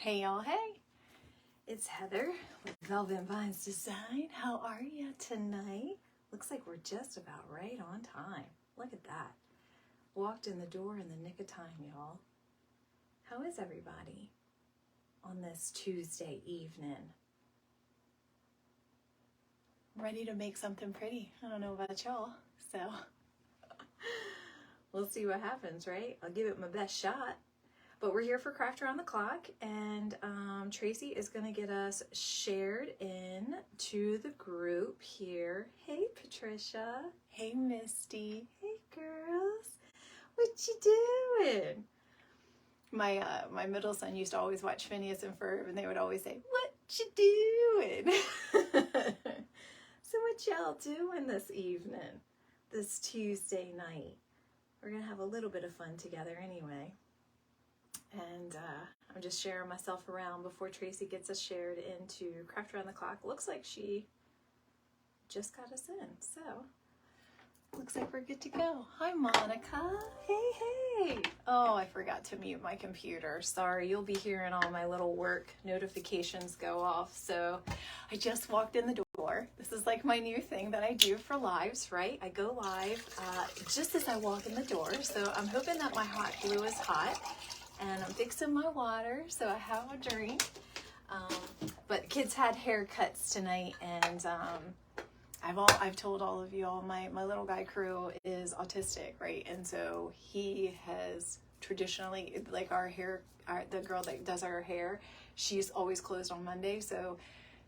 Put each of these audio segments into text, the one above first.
Hey y'all, hey! It's Heather with Velvet Vines Design. How are you tonight? Looks like we're just about right on time. Look at that. Walked in the door in the nick of time, y'all. How is everybody on this Tuesday evening? Ready to make something pretty. I don't know about y'all, so we'll see what happens, right? I'll give it my best shot. But we're here for Craft Around the Clock, and Tracy is going to get us shared in to the group here. Hey, Patricia. Hey, Misty. Hey, girls. What you doing? My middle son used to always watch Phineas and Ferb, and they would always say, "What you doing?" So what y'all doing this evening, this Tuesday night? We're going to have a little bit of fun together anyway. And I'm just sharing myself around before Tracy gets us shared into Craft Around the Clock. Looks like she just got us in, so looks like we're good to go. Hi, Monica. Hey, hey. Oh, I forgot to mute my computer. Sorry, you'll be hearing all my little work notifications go off. So I just walked in the door. This is like my new thing that I do for lives, right? I go live just as I walk in the door. So I'm hoping that my hot glue is hot. And I'm fixing my water, so I have a drink. But kids had haircuts tonight, and I've told all of you all, my little guy crew is autistic, right? And so he has traditionally, like the girl that does our hair, she's always closed on Monday, so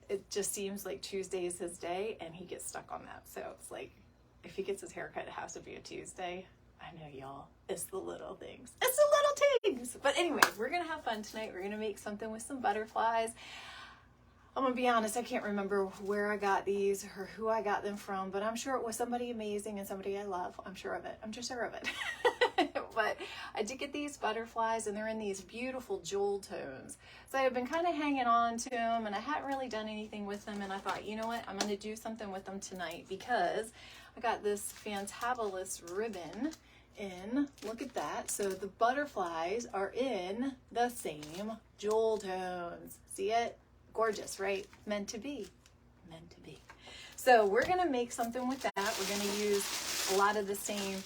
it just seems like Tuesday is his day, and he gets stuck on that. So it's like, if he gets his haircut, it has to be a Tuesday. I know, y'all. It's the little things. It's the little things. But anyway, we're going to have fun tonight. We're going to make something with some butterflies. I'm going to be honest, I can't remember where I got these or who I got them from, but I'm sure it was somebody amazing and somebody I love. I'm sure of it. I'm just sure of it. But I did get these butterflies, and they're in these beautiful jewel tones. So I've been kind of hanging on to them, and I hadn't really done anything with them, and I thought, you know what, I'm going to do something with them tonight because I got this fantabulous ribbon in. Look at that. So the butterflies are in the same jewel tones. See it? Gorgeous, right? Meant to be. Meant to be. So we're going to make something with that. We're going to use a lot of the same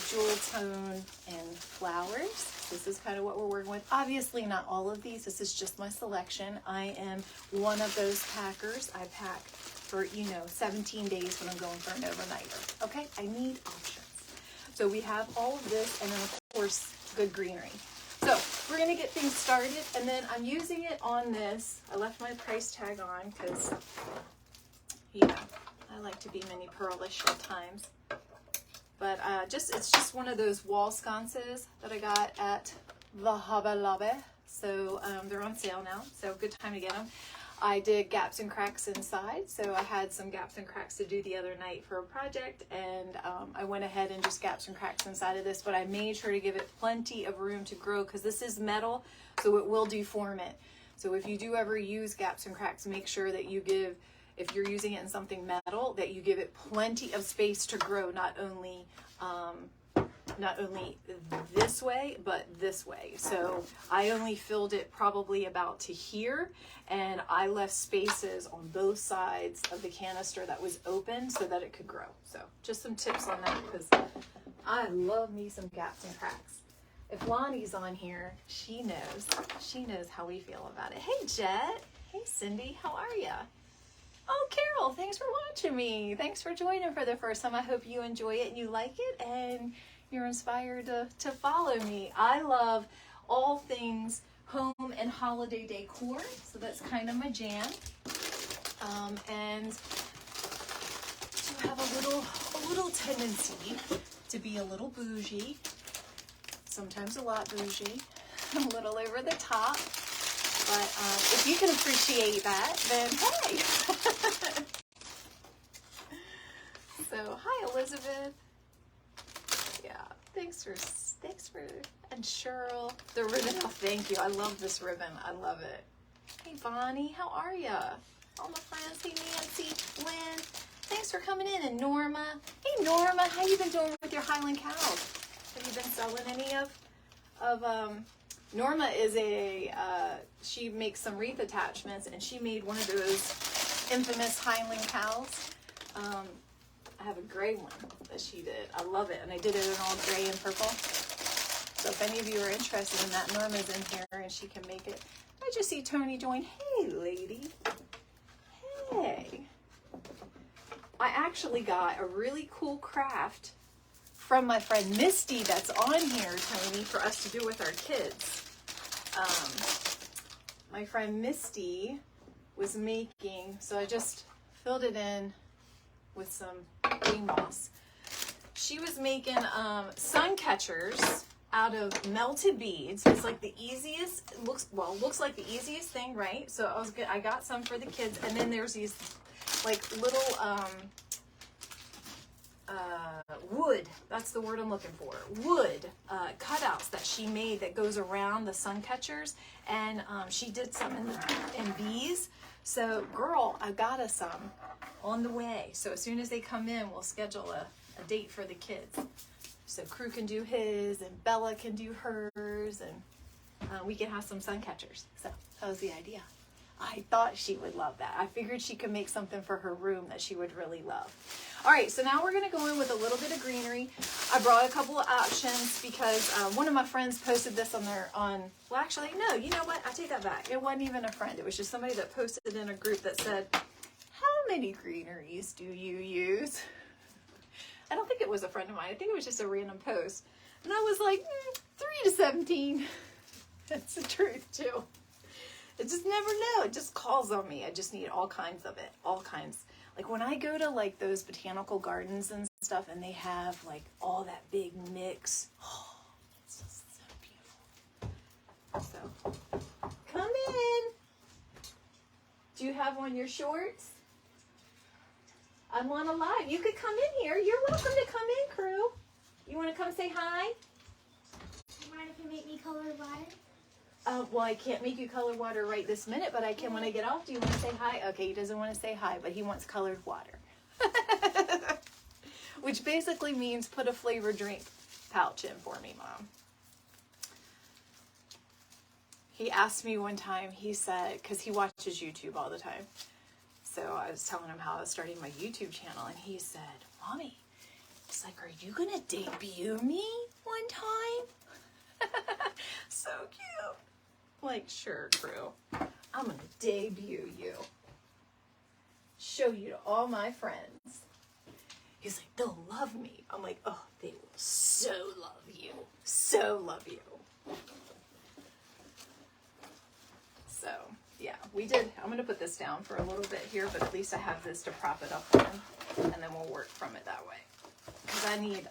jewel tone and flowers. This is kind of what we're working with. Obviously not all of these. This is just my selection. I am one of those packers. I pack for, 17 days when I'm going for an overnighter. Okay? I need options. So we have all of this, and then of course, good greenery. So we're going to get things started, and then I'm using it on this. I left my price tag on because, I like to be mini pearlish at times. But it's just one of those wall sconces that I got at the Hobby Lobby. So they're on sale now, so good time to get them. I did gaps and cracks inside, so I had some gaps and cracks to do the other night for a project, and I went ahead and just gaps and cracks inside of this, but I made sure to give it plenty of room to grow because this is metal, so it will deform it. So if you do ever use gaps and cracks, make sure that you give, if you're using it in something metal, that you give it plenty of space to grow, not only this way, but this way. So I only filled it probably about to here, and I left spaces on both sides of the canister that was open so that it could grow. So just some tips on that, because I love me some gaps and cracks. If Lonnie's on here, she knows how we feel about it. Hey, Jet. Hey, Cindy. How are ya? Oh, Carol, thanks for watching me. Thanks for joining for the first time. I hope you enjoy it and you like it, and you're inspired to follow me. I love all things home and holiday decor, so that's kind of my jam. And to have a little tendency to be a little bougie, sometimes a lot bougie, a little over the top. But if you can appreciate that, then hey. So hi, Elizabeth. Yeah, thanks for and Cheryl, the ribbon. Oh, thank you. I love this ribbon. I love it. Hey, Bonnie, how are ya? All my friends. Hey, Nancy, Lynn. Thanks for coming in. And Norma. Hey, Norma, how you been doing with your Highland cows? Have you been selling any of Norma is she makes some wreath attachments, and she made one of those infamous Highland cows. I have a gray one that she did. I love it, and I did it in all gray and purple. So if any of you are interested in that, Norma's in here, and she can make it. I just see Tony join. Hey, lady. Hey. I actually got a really cool craft from my friend Misty that's on here, Tony, for us to do with our kids. My friend Misty was making, so I just filled it in with some green moss. She was making sun catchers out of melted beads. It's like the easiest, looks like the easiest thing, right? So I got some for the kids, and then there's these like little wood, that's the word I'm looking for, wood cutouts that she made that goes around the sun catchers, and she did some in bees. So girl, I got us some on the way. So as soon as they come in, we'll schedule a date for the kids. So Crew can do his, and Bella can do hers, and we can have some sun catchers. So that was the idea. I thought she would love that. I figured she could make something for her room that she would really love. All right, so now we're gonna go in with a little bit of greenery. I brought a couple of options because one of my friends posted this well, actually, no, you know what? I take that back. It wasn't even a friend. It was just somebody that posted in a group that said, how many greeneries do you use? I don't think it was a friend of mine. I think it was just a random post. And I was like, 3 to 17. That's the truth, too. I just never know. It just calls on me. I just need all kinds of it. All kinds. Like when I go to like those botanical gardens and stuff, and they have like all that big mix. Oh, it's just so beautiful. So, come in. Do you have on your shorts? I'm on a live. You could come in here. You're welcome to come in, Crew. You want to come say hi? You mind if you make me colored water? Well, I can't make you colored water right this minute, but I can when I get off. Do you want to say hi? Okay, he doesn't want to say hi, but he wants colored water. Which basically means put a flavored drink pouch in for me, Mom. He asked me one time, he said, because he watches YouTube all the time. So I was telling him how I was starting my YouTube channel, and he said, Mommy, he's like, are you going to debut me one time? So cute. Like, sure, Crew. I'm going to debut you. Show you to all my friends. He's like, they'll love me. I'm like, oh, they will so love you. So love you. So, yeah, we did. I'm going to put this down for a little bit here, but at least I have this to prop it up on, and then we'll work from it that way. Because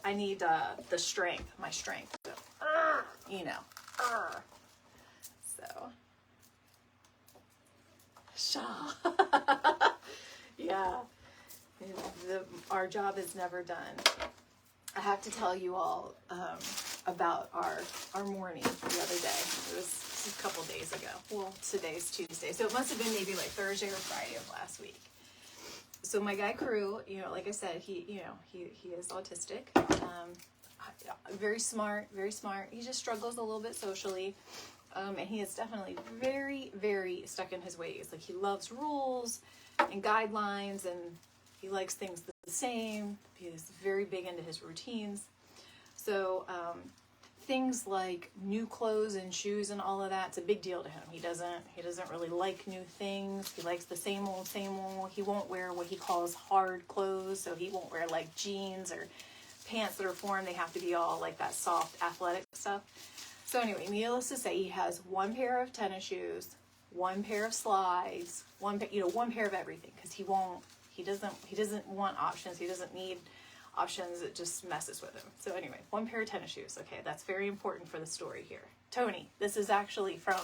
I need the strength, my strength. So, you know. So, Shaw. Yeah. Our job is never done. I have to tell you all about our morning the other day. It was a couple days ago. Well, today's Tuesday, so it must have been maybe like Thursday or Friday of last week. So my guy Crew, you know, like I said, he is autistic. Very smart, very smart. He just struggles a little bit socially. And he is definitely very, very stuck in his ways. Like, he loves rules and guidelines, and he likes things the same. He is very big into his routines. So things like new clothes and shoes and all of that, it's a big deal to him. He doesn't really like new things. He likes the same old, same old. He won't wear what he calls hard clothes, so he won't wear like jeans or pants that are for him. They have to be all like that soft athletic stuff. So anyway, needless to say, he has one pair of tennis shoes, one pair of slides, one pair of everything, because he doesn't want options. He doesn't need options. It just messes with him. So anyway, one pair of tennis shoes. Okay, that's very important for the story here. Tony, this is actually from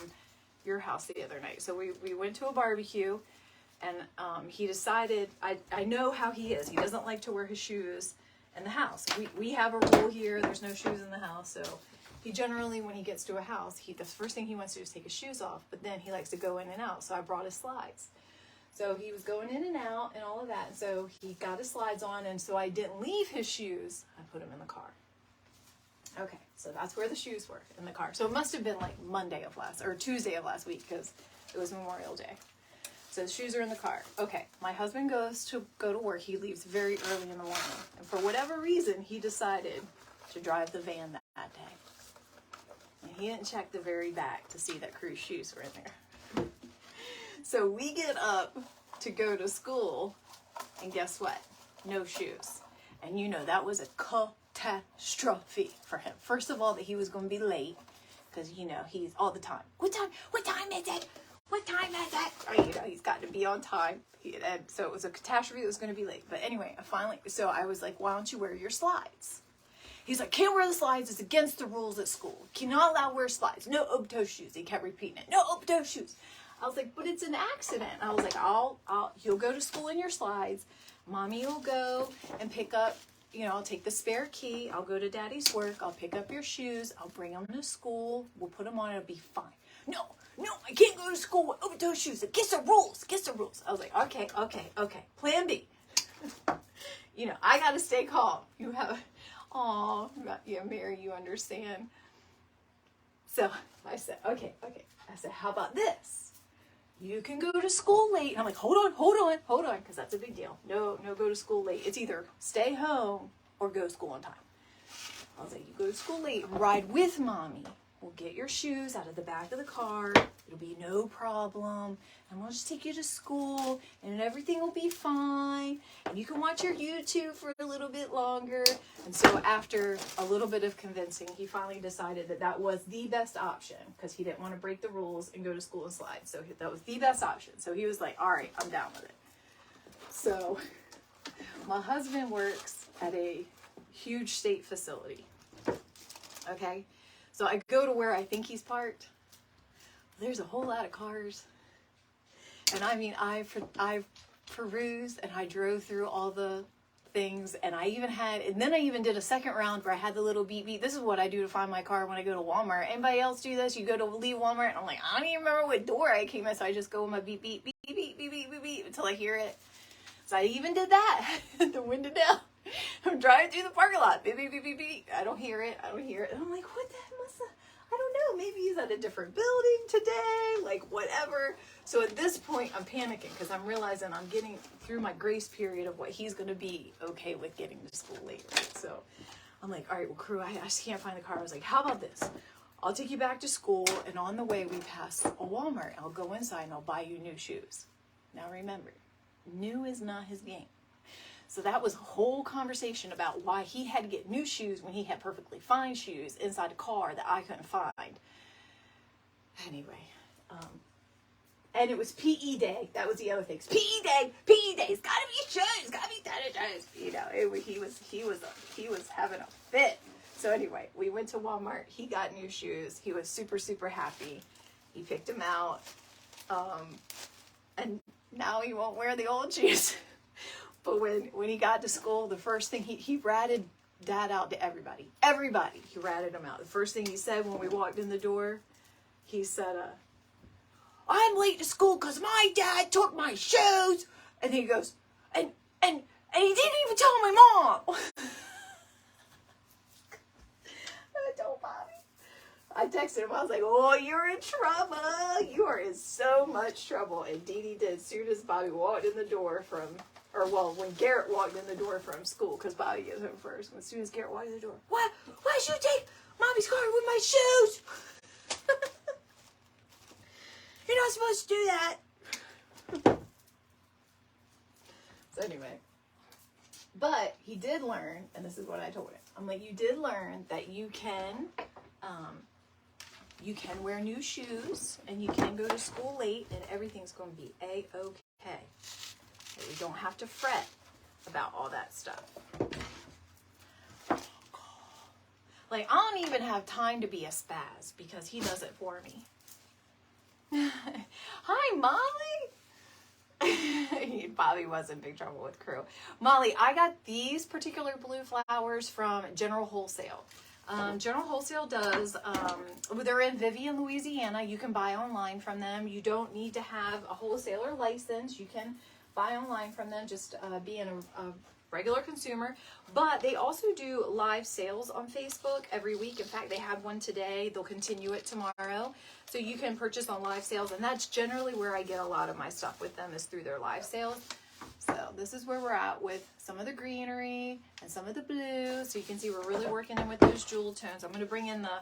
your house the other night. So we went to a barbecue, and he decided, I know how he is. He doesn't like to wear his shoes in the house. We have a rule here. There's no shoes in the house, so he generally, when he gets to a house, the first thing he wants to do is take his shoes off, but then he likes to go in and out, so I brought his slides. So he was going in and out and all of that, and so he got his slides on, and so I didn't leave his shoes. I put them in the car. Okay, so that's where the shoes were, in the car. So it must have been like Tuesday of last week, because it was Memorial Day. So the shoes are in the car. Okay, my husband goes to work. He leaves very early in the morning. And for whatever reason, he decided to drive the van that day. And he didn't check the very back to see that Crew's shoes were in there. So we get up to go to school, and guess what? No shoes. And you know, that was a catastrophe for him. First of all, that he was going to be late, because, you know, he's all the time. What time is it? What time is it? Or, you know, he's got to be on time. And so it was a catastrophe that was going to be late. But anyway, I was like, why don't you wear your slides? He's like, can't wear the slides. It's against the rules at school. Cannot allow wear slides. No open-toe shoes. He kept repeating it. No open-toe shoes. I was like, but it's an accident. I was like, you'll go to school in your slides. Mommy will go and pick up, you know, I'll take the spare key. I'll go to Daddy's work. I'll pick up your shoes. I'll bring them to school. We'll put them on. It'll be fine. No, I can't go to school with open-toe shoes. Against the rules. I was like, okay. Plan B. You know, I got to stay calm. Yeah, Mary, you understand. So I said, okay. I said, how about this? You can go to school late. And I'm like, hold on, because that's a big deal. No, go to school late. It's either stay home or go to school on time. I was like, you go to school late, ride with Mommy. We'll get your shoes out of the back of the car. It'll be no problem. And we'll just take you to school, and everything will be fine. And you can watch your YouTube for a little bit longer. And so after a little bit of convincing, he finally decided that was the best option, because he didn't want to break the rules and go to school in slides. So that was the best option. So he was like, all right, I'm down with it. So my husband works at a huge state facility. Okay? So I go to where I think he's parked. There's a whole lot of cars. And I mean, I perused and I drove through all the things, and then I even did a second round where I had the little beep beep. This is what I do to find my car when I go to Walmart. Anybody else do this? You go to leave Walmart, and I'm like, I don't even remember what door I came in, so I just go with my beep beep beep beep beep beep beep beep until I hear it. So I even did that. The window down. I'm driving through the parking lot. Beep beep beep beep beep. I don't hear it. And I'm like, what the heck must I don't know. Maybe he's at a different building today. Like, whatever. So at this point, I'm panicking because I'm realizing I'm getting through my grace period of what he's going to be okay with getting to school late. Right? So I'm like, all right, well, Crew, I just can't find the car. I was like, how about this? I'll take you back to school, and on the way we pass a Walmart. I'll go inside and I'll buy you new shoes. Now remember, new is not his game. So that was a whole conversation about why he had to get new shoes when he had perfectly fine shoes inside a car that I couldn't find. Anyway, and it was PE day. That was the other thing. PE day. It's gotta be shoes. Gotta be shoes. You know, he was having a fit. So anyway, we went to Walmart. He got new shoes. He was super, super happy. He picked them out, and now he won't wear the old shoes. But when he got to school, the first thing he ratted Dad out to everybody. He ratted him out. The first thing he said when we walked in the door, he said, I'm late to school because my dad took my shoes. And then he goes, and he didn't even tell my mom. I told Bobby. I texted him. I was like, oh, you're in trouble. You are in so much trouble. And Dee Dee did as soon as Bobby walked in the door when Garrett walked in the door from school, because Bobby gets home first. As soon as Garrett walked in the door, why did you take Mommy's car with my shoes? You're not supposed to do that. So anyway, but he did learn, and this is what I told him. I'm like, you did learn that you can wear new shoes, and you can go to school late, and everything's going to be A-okay. You don't have to fret about all that stuff. Like, I don't even have time to be a spaz because he does it for me. Hi, Molly. Bobby was in big trouble with Crew. Molly, I got these particular blue flowers from General Wholesale. General Wholesale does, they're in Vivian, Louisiana. You can buy online from them. You don't need to have a wholesaler license. You can buy online from them. Just be in a regular consumer, but they also do live sales on Facebook every week. In fact, they had one today. They'll continue it tomorrow. So you can purchase on live sales, and that's generally where I get a lot of my stuff with them, is through their live sales. So this is where we're at with some of the greenery and some of the blue. So you can see we're really working in with those jewel tones. I'm going to bring in the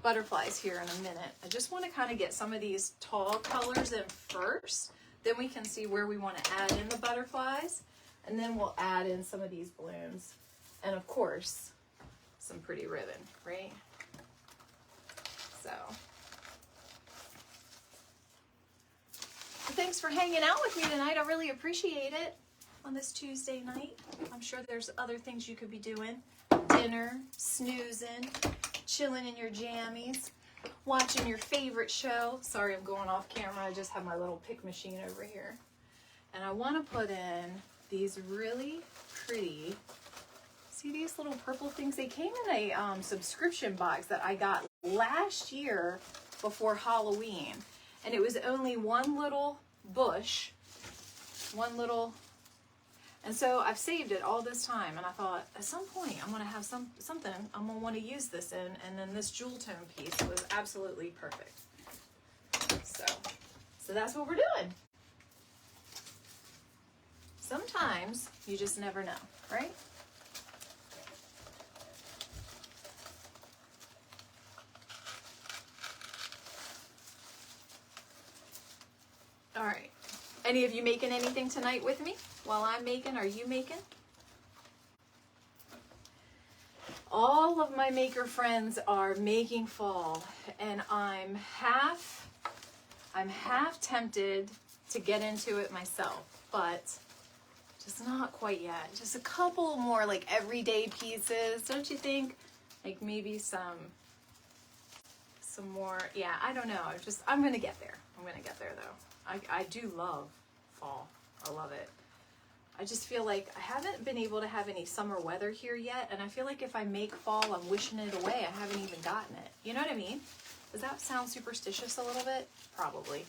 butterflies here in a minute. I just want to kind of get some of these tall colors in first. Then we can see where we want to add in the butterflies. And then we'll add in some of these balloons. And of course, some pretty ribbon, right? So thanks for hanging out with me tonight. I really appreciate it on this Tuesday night. I'm sure there's other things you could be doing. Dinner, snoozing, chilling in your jammies, watching your favorite show. Sorry, I'm going off camera. I just have my little pick machine over here. And I want to put in these really pretty, see these little purple things? They came in a subscription box that I got last year before Halloween. And it was only one little bush, one little, and so I've saved it all this time, and I thought at some point I'm gonna have something I'm gonna want to use this in, and then this jewel tone piece was absolutely perfect. So that's what we're doing. Sometimes you just never know, right? All right. Any of you making anything tonight with me while I'm making? Are you making? All of my maker friends are making fall, and I'm half tempted to get into it myself, but just not quite yet. Just a couple more like everyday pieces, don't you think? Like maybe some more. Yeah, I don't know. I'm gonna get there. I'm gonna get there though. I do love fall. I love it. I just feel like I haven't been able to have any summer weather here yet, and I feel like if I make fall, I'm wishing it away. I haven't even gotten it. You know what I mean? Does that sound superstitious a little bit? Probably.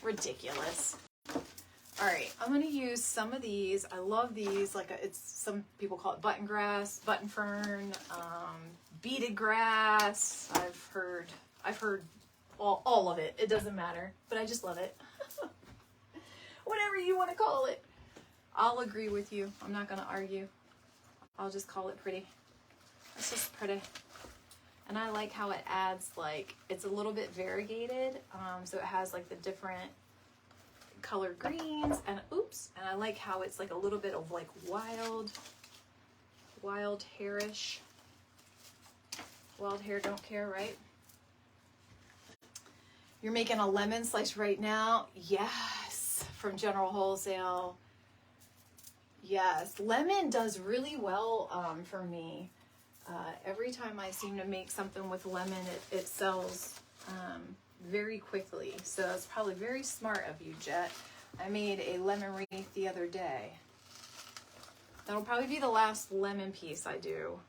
Ridiculous. All right, I'm going to use some of these. I love these. It's some people call it button grass, button fern, beaded grass. I've heard all of it. It doesn't matter, but I just love it. Whatever you want to call it. I'll agree with you. I'm not going to argue. I'll just call it pretty. It's just pretty. And I like how it adds, like, it's a little bit variegated. So it has like the different colored greens and I like how it's like a little bit of like wild hairish. Wild hair don't care, right? You're making a lemon slice right now? Yes, from General Wholesale. Yes, lemon does really well for me. Every time I seem to make something with lemon, it sells very quickly. So it's probably very smart of you, Jet. I made a lemon wreath the other day. That'll probably be the last lemon piece I do.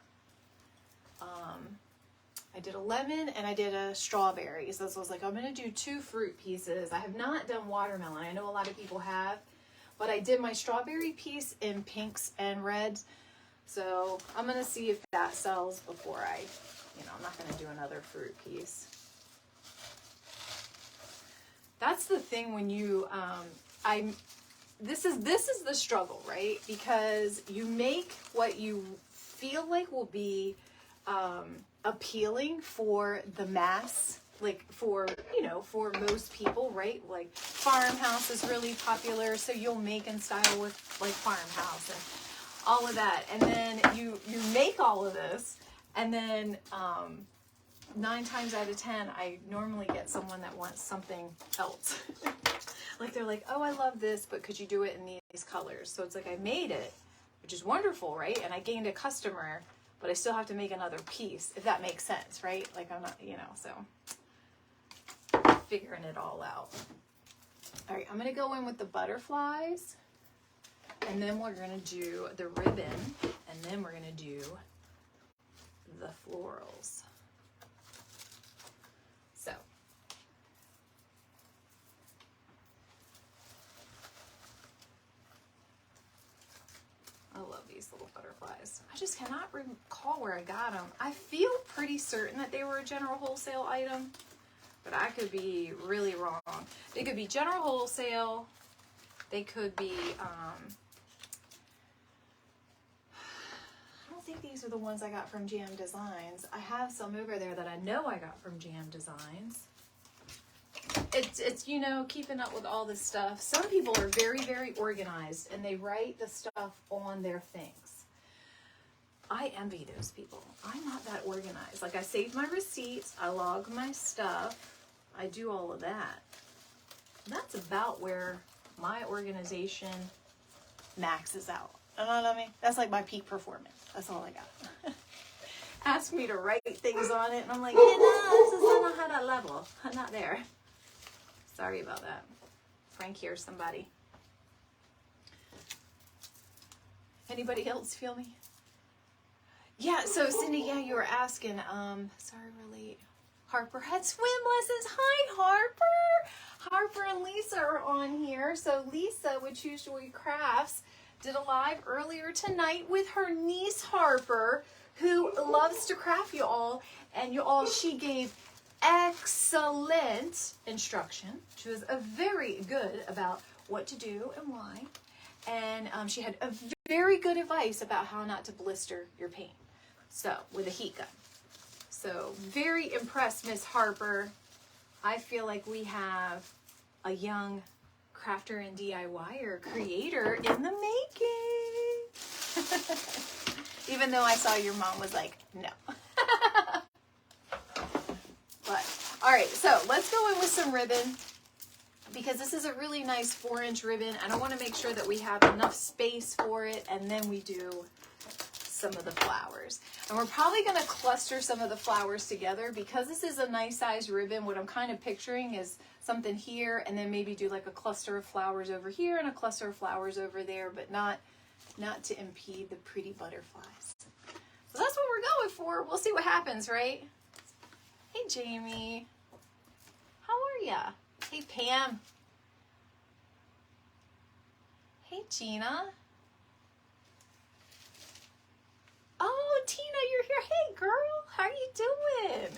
I did a lemon and I did a strawberry. So I was like, I'm going to do 2 fruit pieces. I have not done watermelon. I know a lot of people have. But I did my strawberry piece in pinks and reds. So I'm going to see if that sells before I'm not going to do another fruit piece. That's the thing when you, this is the struggle, right? Because you make what you feel like will be appealing for the mass, like for most people, right? Like farmhouse is really popular, so you'll make in style with like farmhouse and all of that. And then you make all of this, and then 9 times out of 10, I normally get someone that wants something else. Like they're like, oh, I love this, but could you do it in these colors? So it's like I made it, which is wonderful, right? And I gained a customer, but I still have to make another piece, if that makes sense, right? Like I'm not, so figuring it all out. All right, I'm going to go in with the butterflies, and then we're going to do the ribbon, and then we're going to do the florals. So nice little butterflies. I just cannot recall where I got them. I feel pretty certain that they were a general wholesale item, but I could be really wrong. They could be general wholesale. They could be, I don't think these are the ones I got from Jam Designs. I have some over there that I know I got from Jam Designs. It's you know, keeping up with all this stuff. Some people are very, very organized and they write the stuff on their things. I envy those people. I'm not that organized. Like, I save my receipts, I log my stuff, I do all of that. That's about where my organization maxes out. You know what I mean? That's like my peak performance. That's all I got. Ask me to write things on it and I'm like, yeah, no, this is not how that level. I'm not there. Sorry about that. Frank hears somebody. Anybody else feel me? Yeah, so Cindy, yeah, you were asking, sorry we're late. Harper had swim lessons. Hi, Harper. Harper and Lisa are on here. So Lisa with Choose Joy Crafts did a live earlier tonight with her niece Harper, who loves to craft, you all. And you all, she gave excellent instruction. She was very good about what to do and why. And she had a very good advice about how not to blister your paint. So, with a heat gun. So, very impressed, Miss Harper. I feel like we have a young crafter and DIYer creator in the making. Even though I saw your mom was like, no. But, all right, so let's go in with some ribbon because this is a really nice 4-inch ribbon and I want to make sure that we have enough space for it, and then we do some of the flowers. And we're probably going to cluster some of the flowers together because this is a nice size ribbon. What I'm kind of picturing is something here and then maybe do like a cluster of flowers over here and a cluster of flowers over there, but not to impede the pretty butterflies. So that's what we're going for. We'll see what happens, right? Hey, Jamie. How are ya? Hey, Pam. Hey, Gina. Oh, Tina, you're here. Hey, girl. How are you doing?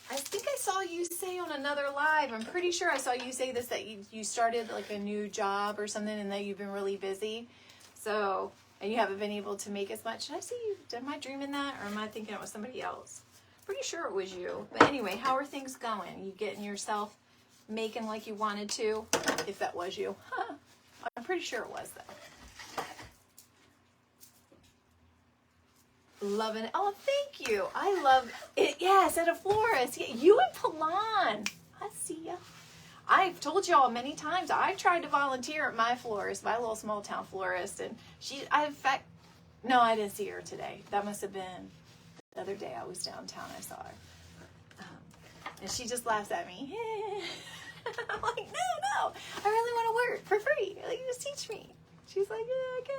I think I saw you say on another live, I'm pretty sure I saw you say this, that you started like a new job or something and that you've been really busy. So, and you haven't been able to make as much. Did I see you? Am I dreaming that or am I thinking it was somebody else? Pretty sure it was you. But anyway, how are things going? You getting yourself making like you wanted to? If that was you. Huh. I'm pretty sure it was though. Loving it. Oh, thank you. I love it. Yes, at a florist. Yeah, you and Palan. I see ya. I've told y'all many times, I tried to volunteer at my florist, my little small town florist, and in fact, no, I didn't see her today. That must have been the other day I was downtown, I saw her. And she just laughs at me. I'm like, no, I really want to work for free. Like, you just teach me. She's like, yeah, okay,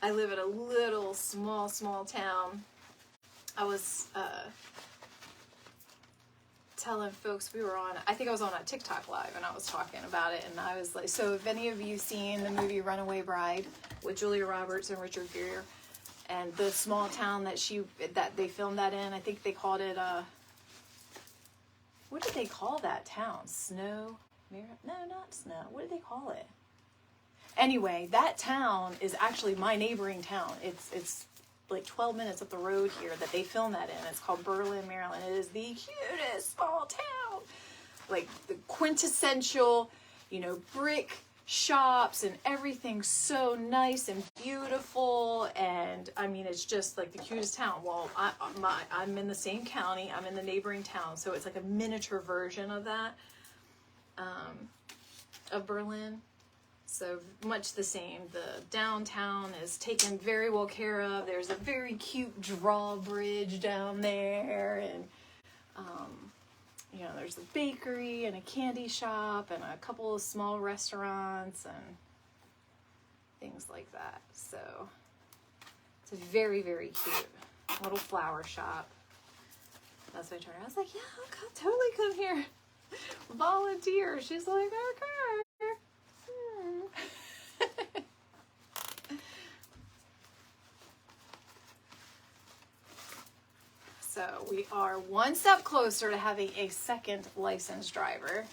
I live in a little small town. I was telling folks I think I was on a TikTok live and I was talking about it, and I was like, so if any of you seen the movie Runaway Bride with Julia Roberts and Richard Gere, and the small town that they filmed that in, I think they called it what did they call that town? Snow? No, not Snow. What did they call it? Anyway, that town is actually my neighboring town. It's like 12 minutes up the road here that they filmed that in. It's called Berlin, Maryland. It is the cutest small town. Like the quintessential, brick shops and everything's so nice and beautiful. And I mean, it's just like the cutest town. Well, I'm in the same county. I'm in the neighboring town. So it's like a miniature version of that, of Berlin. So much the same. The downtown is taken very well care of. There's a very cute drawbridge down there, and there's a bakery and a candy shop and a couple of small restaurants and things like that. So it's a very, very cute little flower shop. That's what I told her. I was like, yeah, I'll totally come here. Volunteer. She's like, okay. So we are one step closer to having a second licensed driver.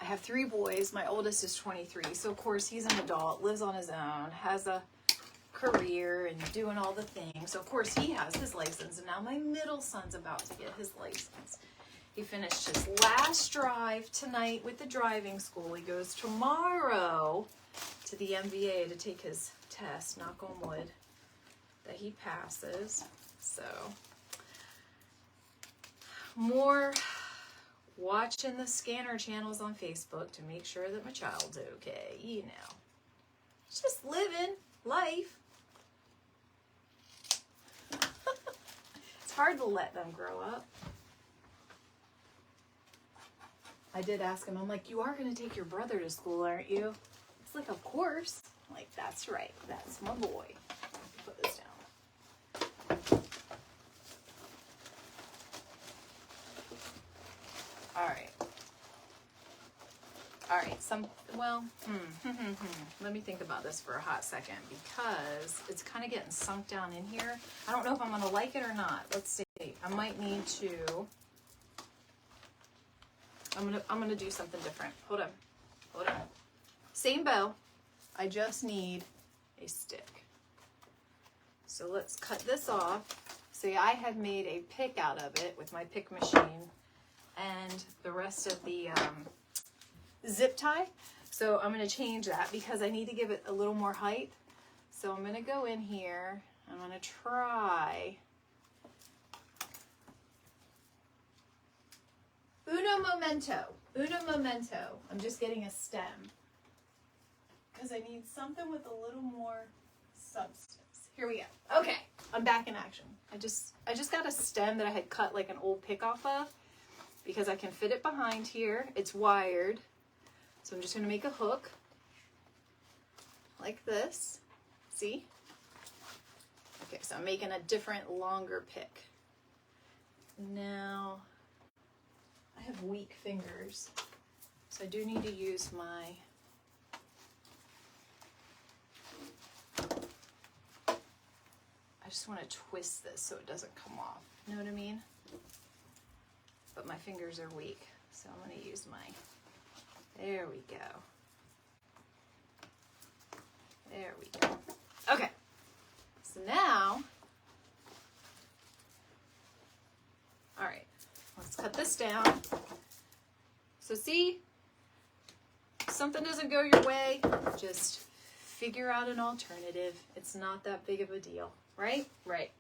I have 3 boys. My oldest is 23. So of course he's an adult, lives on his own, has a career and doing all the things. So of course he has his license, and now my middle son's about to get his license. He finished his last drive tonight with the driving school. He goes tomorrow to the MVA to take his test, knock on wood, that he passes. So more watching the scanner channels on Facebook to make sure that my child's okay, you know. Just living life. It's hard to let them grow up. I did ask him, I'm like, you are going to take your brother to school, aren't you? It's like, of course. I'm like, that's right. That's my boy. Put this down. All right. All right. Let me think about this for a hot second, because it's kind of getting sunk down in here. I don't know if I'm going to like it or not. Let's see. I might need to... I'm gonna do something different. Hold on. Same bow. I just need a stick. So let's cut this off. See, I had made a pick out of it with my pick machine and the rest of the zip tie. So I'm gonna change that because I need to give it a little more height. So I'm gonna go in here. I'm gonna try. Uno momento. I'm just getting a stem because I need something with a little more substance. Here we go. Okay, I'm back in action. I just got a stem that I had cut like an old pick off of because I can fit it behind here. It's wired. So I'm just going to make a hook like this. See? Okay, so I'm making a different, longer pick. Now, I have weak fingers, so I do need to use my I just want to twist this so it doesn't come off. You know what I mean? But my fingers are weak, so I'm going to use my... There we go. There we go. Okay. So now... All right. Let's cut this down. So see, if something doesn't go your way, just figure out an alternative. It's not that big of a deal, right? Right.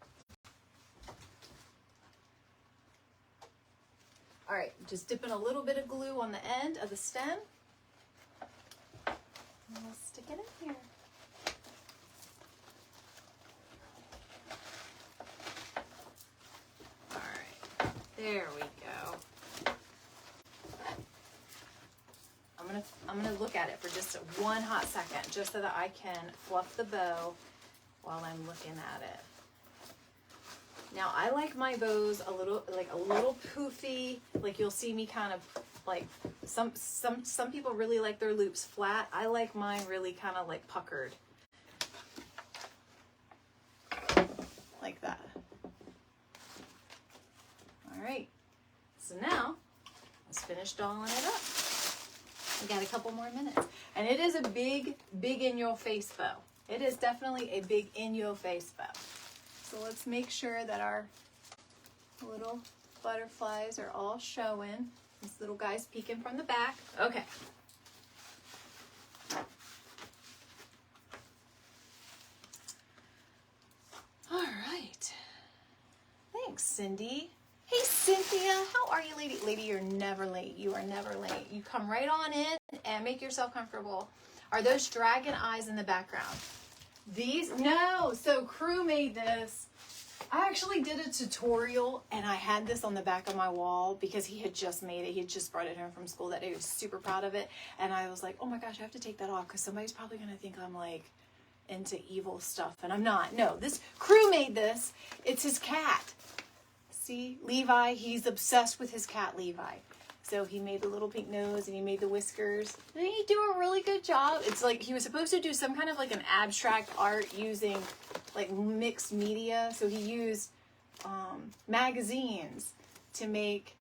All right, just dipping a little bit of glue on the end of the stem. And we'll stick it in here. All right, there we go. I'm gonna look at it for just one hot second, just so that I can fluff the bow while I'm looking at it. Now I like my bows a little poofy. Like you'll see me kind of like some people really like their loops flat. I like mine really kind of like puckered. Like that. All right. So now let's finish dolling it up. We got a couple more minutes. And it is a big in your face bow. It is definitely a big in your face bow. So let's make sure that our little butterflies are all showing. This little guy's peeking from the back. Okay. All right. Thanks, Cindy. Hey, Cynthia. How are you, lady? Lady, you're never late. You are never late. You come right on in and make yourself comfortable. Are those dragon eyes in the background? These? No. So Crew made this. I actually did a tutorial and I had this on the back of my wall because he had just made it. He had just brought it home from school that day. He was super proud of it. And I was like, oh my gosh, I have to take that off because somebody's probably going to think I'm like into evil stuff. And I'm not. No, this Crew made this. It's his cat. See, Levi, he's obsessed with his cat, Levi. So he made the little pink nose and he made the whiskers. And he do a really good job. It's like he was supposed to do some kind of like an abstract art using like mixed media. So he used magazines to make.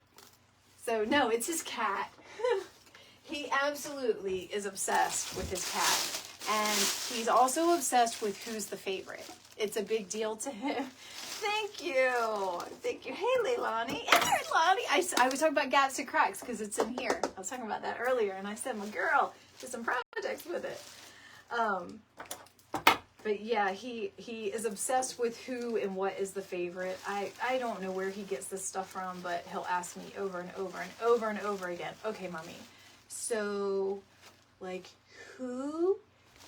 So no, it's his cat. He absolutely is obsessed with his cat. And he's also obsessed with who's the favorite. It's a big deal to him. Thank you. Thank you. Hey, Leilani. Hey, Leilani. I was talking about gaps and cracks because it's in here. I was talking about that earlier, and I said, my girl, did some projects with it. But yeah, he is obsessed with who and what is the favorite. I don't know where he gets this stuff from, but he'll ask me over and over and over and over again. Okay, mommy. So, like, who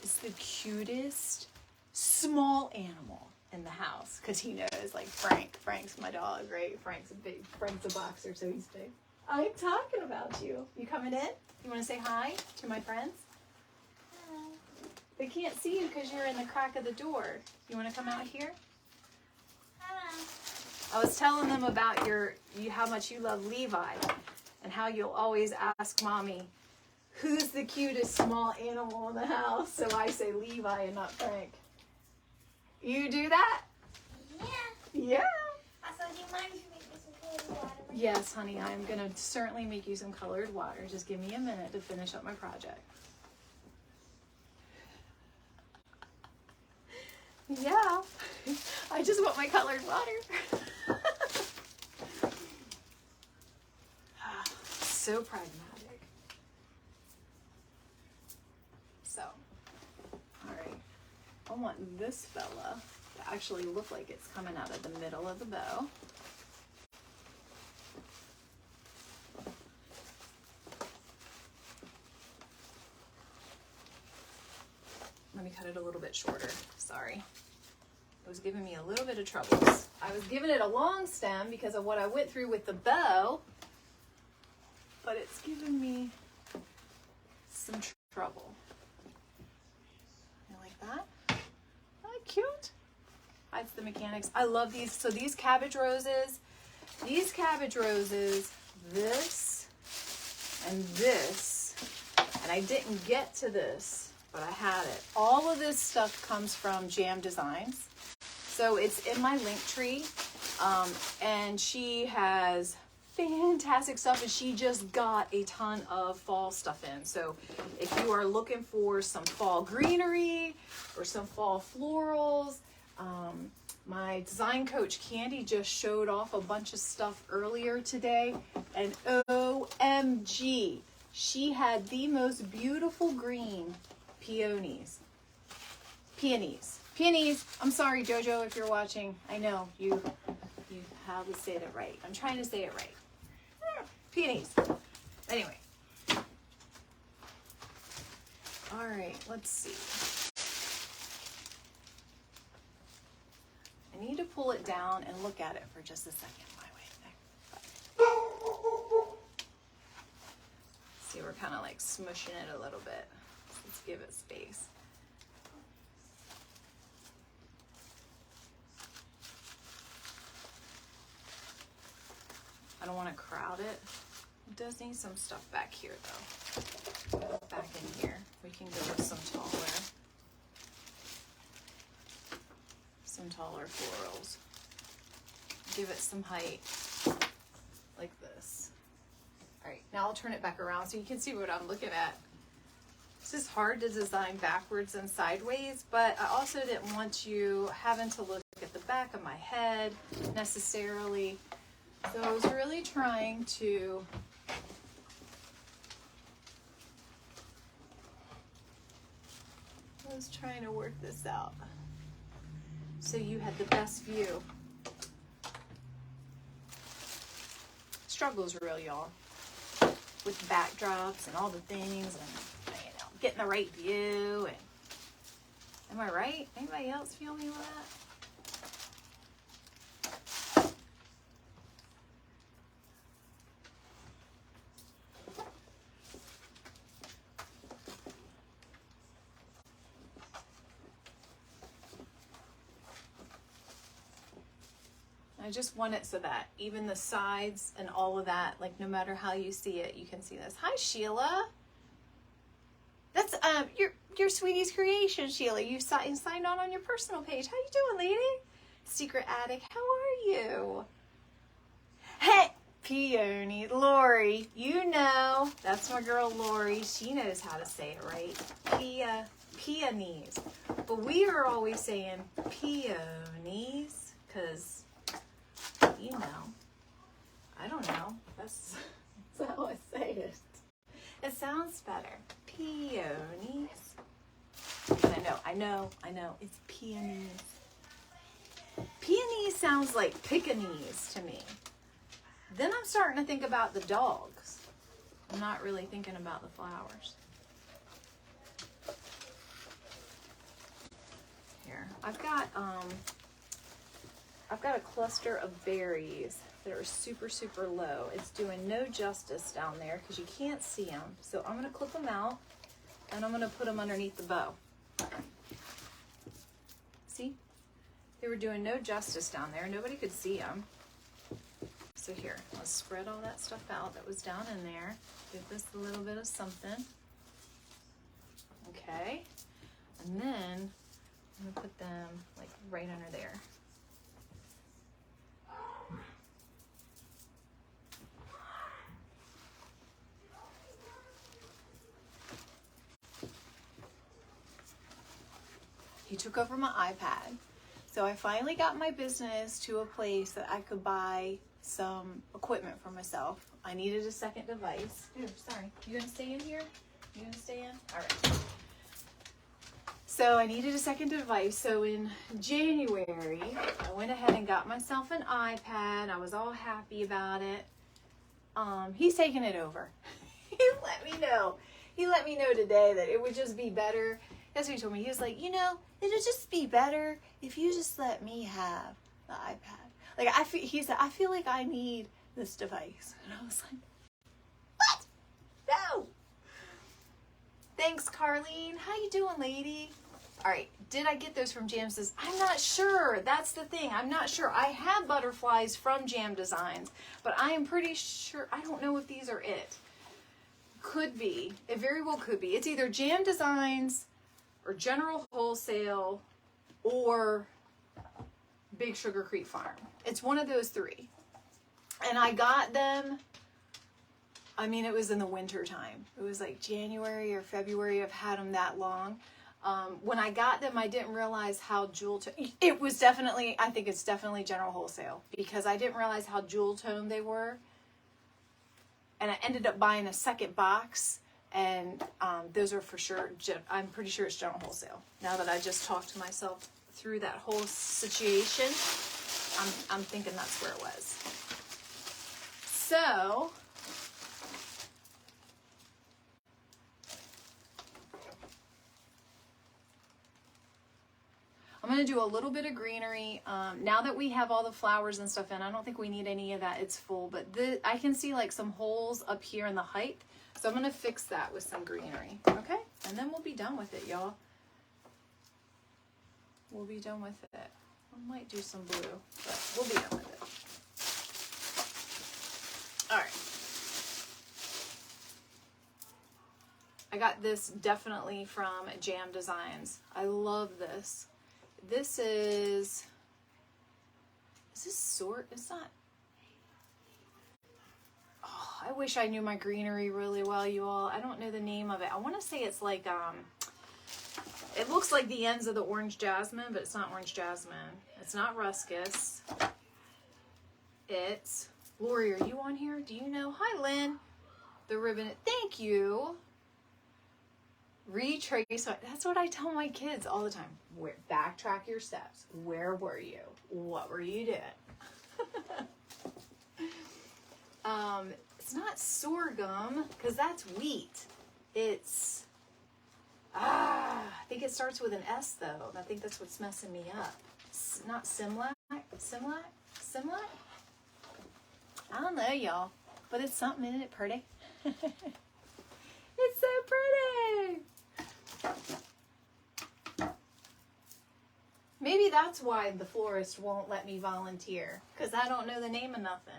is the cutest small animal in the house? Because he knows, like, Frank's my dog, right? Frank's a boxer, so he's big. I'm talking about you. You coming in? You want to say hi to my friends? Hello. They can't see you because you're in the crack of the door. You want to come out here? Hello. I was telling them about how much you love Levi and how you'll always ask mommy, who's the cutest small animal in the house? So I say Levi and not Frank. You do that? Yeah. Yeah. Also, do you mind if you make me some colored water? Yes, honey, I'm going to certainly make you some colored water. Just give me a minute to finish up my project. Yeah. I just want my colored water. So pragmatic. So, all right. I want this fella to actually look like it's coming out of the middle of the bow. Let me cut it a little bit shorter. Sorry. It was giving me a little bit of troubles. I was giving it a long stem because of what I went through with the bow, but it's giving me some trouble. You like that? Oh, cute. That's the mechanics. I love these. So these cabbage roses, this and this, and I didn't get to this, but I had it. All of this stuff comes from Jam Designs. So it's in my link tree, and she has fantastic stuff, and she just got a ton of fall stuff in. So if you are looking for some fall greenery or some fall florals, my design coach Candy just showed off a bunch of stuff earlier today, and OMG, she had the most beautiful green peonies. I'm sorry, Jojo, if you're watching. I know you have to say that right. I'm trying to say it right. Peonies. Anyway. All right, let's see. I need to pull it down and look at it for just a second. See, we're kind of like smushing it a little bit. Let's give it space. I don't want to crowd it. It does need some stuff back here though. Back in here. We can go with some taller florals. Give it some height like this. All right, now I'll turn it back around so you can see what I'm looking at. This is hard to design backwards and sideways, but I also didn't want you having to look at the back of my head necessarily. So I was really trying to work this out so you had the best view. Struggle's real, y'all, with backdrops and all the things, and getting the right view. And am I right? Anybody else feel me with that? I I just want it so that even the sides and all of that, like no matter how you see it, you can see this. Hi, Sheila. That's your sweetie's creation, Sheila. You signed on your personal page. How you doing, lady? Secret Attic, how are you? Hey, Peony, Lori, you know. That's my girl, Lori. She knows how to say it right. Peonies. But we are always saying peonies because, you know, I don't know. That's how I say it. It sounds better. Peonies. I know. It's peonies. Peonies sounds like Pekingese to me. Then I'm starting to think about the dogs. I'm not really thinking about the flowers. Here, I've got a cluster of berries that are super, super low. It's doing no justice down there because you can't see them. So I'm gonna clip them out and I'm gonna put them underneath the bow. See? They were doing no justice down there. Nobody could see them. So here, let's spread all that stuff out that was down in there. Give this a little bit of something. Okay. And then I'm gonna put them like right under there. He took over my iPad. So I finally got my business to a place that I could buy some equipment for myself. I needed a second device. Ooh, sorry. You gonna stay in here? You gonna stay in? All right. So I needed a second device. So in January, I went ahead and got myself an iPad. I was all happy about it. He's taking it over. He let me know. He let me know today that it would just be better. That's what he told me. He was like, you know, it'd just be better if you just let me have the iPad. Like he said, I feel like I need this device. And I was like, what? No. Thanks, Carlene. How you doing, lady? All right. Did I get those from Jam Designs? I'm not sure. That's the thing. I'm not sure. I have butterflies from Jam Designs, but I am pretty sure. I don't know if these are it. Could be. It very well could be. It's either Jam Designs or General Wholesale or Big Sugar Creek Farm. It's one of those three. And I got them, I mean, it was in the winter time. It was like January or February. I've had them that long. When I got them, I didn't realize how it was definitely, I think it's definitely General Wholesale because I didn't realize how jewel toned they were. And I ended up buying a second box. And those are for sure, I'm pretty sure it's General Wholesale. Now that I just talked to myself through that whole situation, I'm thinking that's where it was. So, I'm going to do a little bit of greenery. Now that we have all the flowers and stuff in, I don't think we need any of that. It's full, but I can see like some holes up here in the height. So I'm going to fix that with some greenery, okay? And then we'll be done with it, y'all. We'll be done with it. I might do some blue, but we'll be done with it. All right. I got this definitely from Jam Designs. I love this. This is this sort? It's not. I wish I knew my greenery really well, you all. I don't know the name of it. I want to say it's like, it looks like the ends of the orange jasmine, but it's not orange jasmine. It's not ruscus. It's, Lori, are you on here? Do you know? Hi, Lynn. The ribbon, thank you. Retrace, that's what I tell my kids all the time. Backtrack your steps. Where were you? What were you doing? It's not sorghum, because that's wheat. It's, I think it starts with an S, though. I think that's what's messing me up. It's not Simlac? Simlac? I don't know, y'all. But it's something, isn't it pretty? It's so pretty! Maybe that's why the florist won't let me volunteer, because I don't know the name of nothing.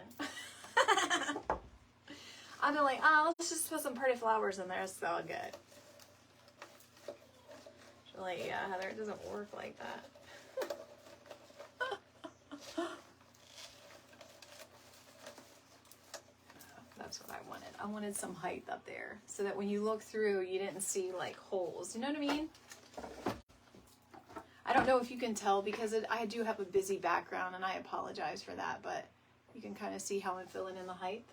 I'd be like, oh, let's just put some pretty flowers in there. It's all good. She's like, yeah, Heather, it doesn't work like that. That's what I wanted. I wanted some height up there so that when you look through, you didn't see like holes. You know what I mean? I don't know if you can tell because I do have a busy background and I apologize for that, but you can kind of see how I'm filling in the height.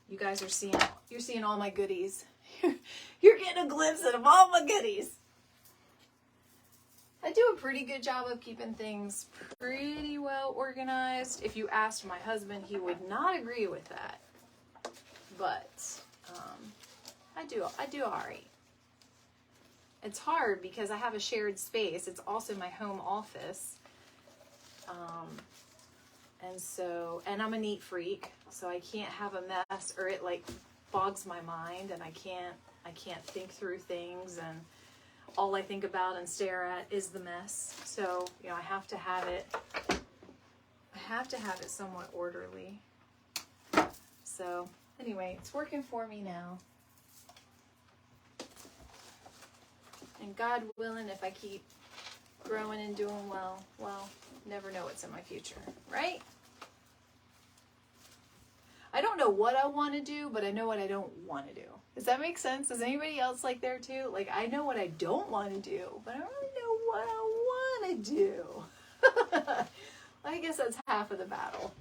You guys are seeing all my goodies. You're getting a glimpse of all my goodies. I do a pretty good job of keeping things pretty well organized. If you asked my husband, he would not agree with that. But I do all right. It's hard because I have a shared space. It's also my home office. And I'm a neat freak, so I can't have a mess or it like bogs my mind and I can't think through things and all I think about and stare at is the mess. So, you know, I have to have it somewhat orderly. So, anyway, it's working for me now. And God willing, if I keep growing and doing well, never know what's in my future, right? I don't know what I want to do, but I know what I don't want to do. Does that make sense? Is anybody else like there too? Like, I know what I don't want to do, but I don't really know what I want to do. I guess that's half of the battle.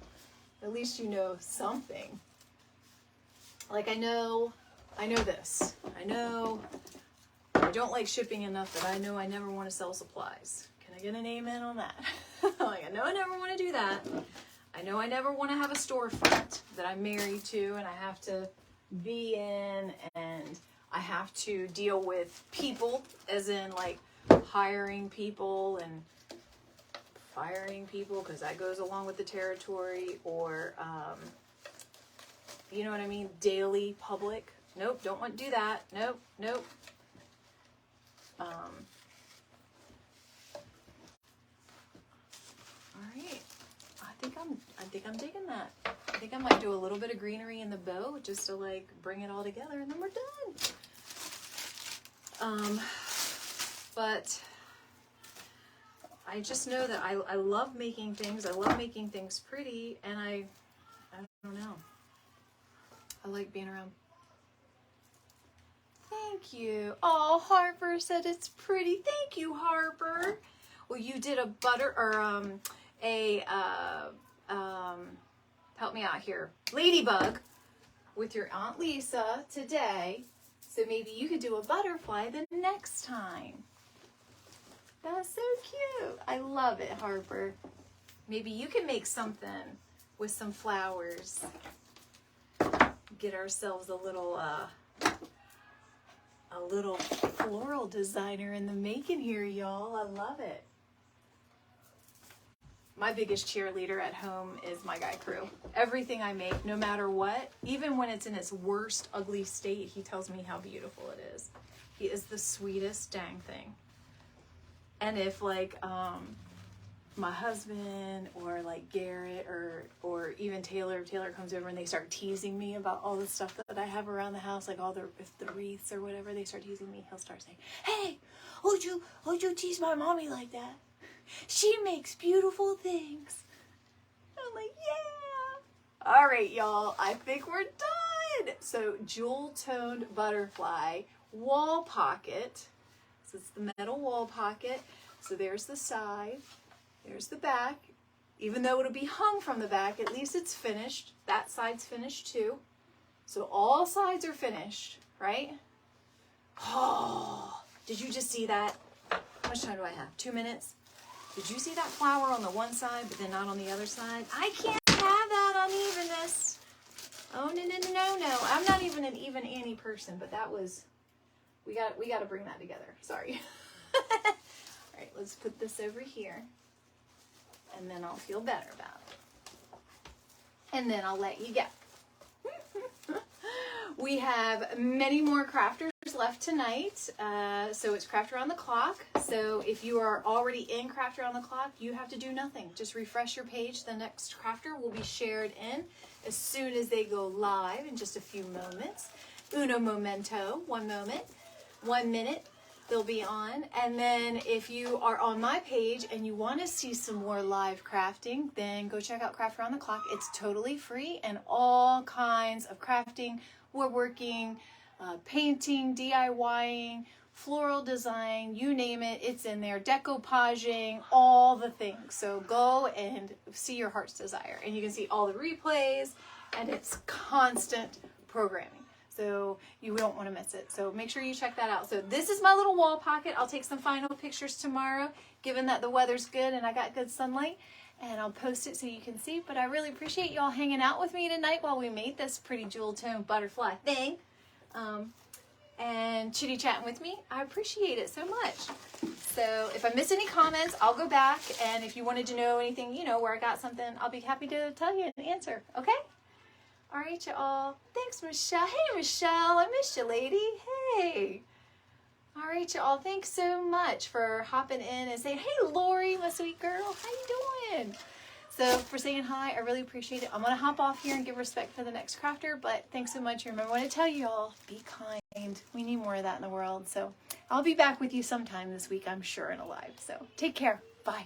At least you know something. Like, I know this. I know I don't like shipping enough that I know I never want to sell supplies. Can I get an amen on that? Like, I know I never want to do that. I know I never want to have a storefront that I'm married to and I have to be in, and I have to deal with people, as in like hiring people and firing people, because that goes along with the territory, or you know what I mean, daily public. Nope, don't want to do that. Nope. All right, I think I'm digging that. I think I might do a little bit of greenery in the bow just to like bring it all together, and then we're done. But I just know that I love making things. I love making things pretty, and I don't know. I like being around. Thank you. Oh, Harper said it's pretty. Thank you, Harper. Well, you did a butter or help me out here, ladybug with your Aunt Lisa today. So maybe you could do a butterfly the next time. That's so cute. I love it, Harper. Maybe you can make something with some flowers. Get ourselves a little floral designer in the making here, y'all. I love it. My biggest cheerleader at home is my guy Crew. Everything I make, no matter what, even when it's in its worst, ugly state, he tells me how beautiful it is. He is the sweetest dang thing. And if like my husband or like Garrett or even Taylor comes over and they start teasing me about all the stuff that I have around the house, like all the wreaths or whatever, they start teasing me, he'll start saying, "Hey, would you tease my mommy like that? She makes beautiful things." I'm like, yeah. All right, y'all, I think we're done. So jewel-toned butterfly wall pocket. So it's the metal wall pocket. So there's the side, there's the back. Even though it'll be hung from the back, at least it's finished. That side's finished too. So all sides are finished, right? Oh, did you just see that? How much time do I have? 2 minutes? Did you see that flower on the one side, but then not on the other side? I can't have that unevenness. Oh, no. I'm not even an even Annie person, but that was, we got to bring that together. Sorry. All right, let's put this over here, and then I'll feel better about it. And then I'll let you go. We have many more crafters left tonight, so it's Craft Around the Clock. So if you are already in Craft Around the Clock, you have to do nothing. Just refresh your page. The next crafter will be shared in as soon as they go live in just a few moments. Uno momento, 1 moment, 1 minute. They'll be on. And then if you are on my page and you want to see some more live crafting, then go check out Craft Around the Clock. It's totally free, and all kinds of crafting, woodworking, painting, DIYing, floral design, you name it, it's in there. Decoupaging, all the things. So go and see your heart's desire. And you can see all the replays, and it's constant programming. So you don't want to miss it. So make sure you check that out. So this is my little wall pocket. I'll take some final pictures tomorrow, given that the weather's good and I got good sunlight. And I'll post it so you can see. But I really appreciate y'all hanging out with me tonight while we made this pretty jewel tone butterfly thing. And chitty-chatting with me. I appreciate it so much. So if I miss any comments, I'll go back. And if you wanted to know anything, you know, where I got something, I'll be happy to tell you and answer. Okay? All right, y'all. Thanks, Michelle. Hey, Michelle. I missed you, lady. Hey. All right, y'all. Thanks so much for hopping in and saying, hey, Lori, my sweet girl. How you doing? So for saying hi, I really appreciate it. I'm going to hop off here and give respect for the next crafter, but thanks so much. Remember what I tell you all, be kind. We need more of that in the world. So I'll be back with you sometime this week, I'm sure, in a live. So take care. Bye.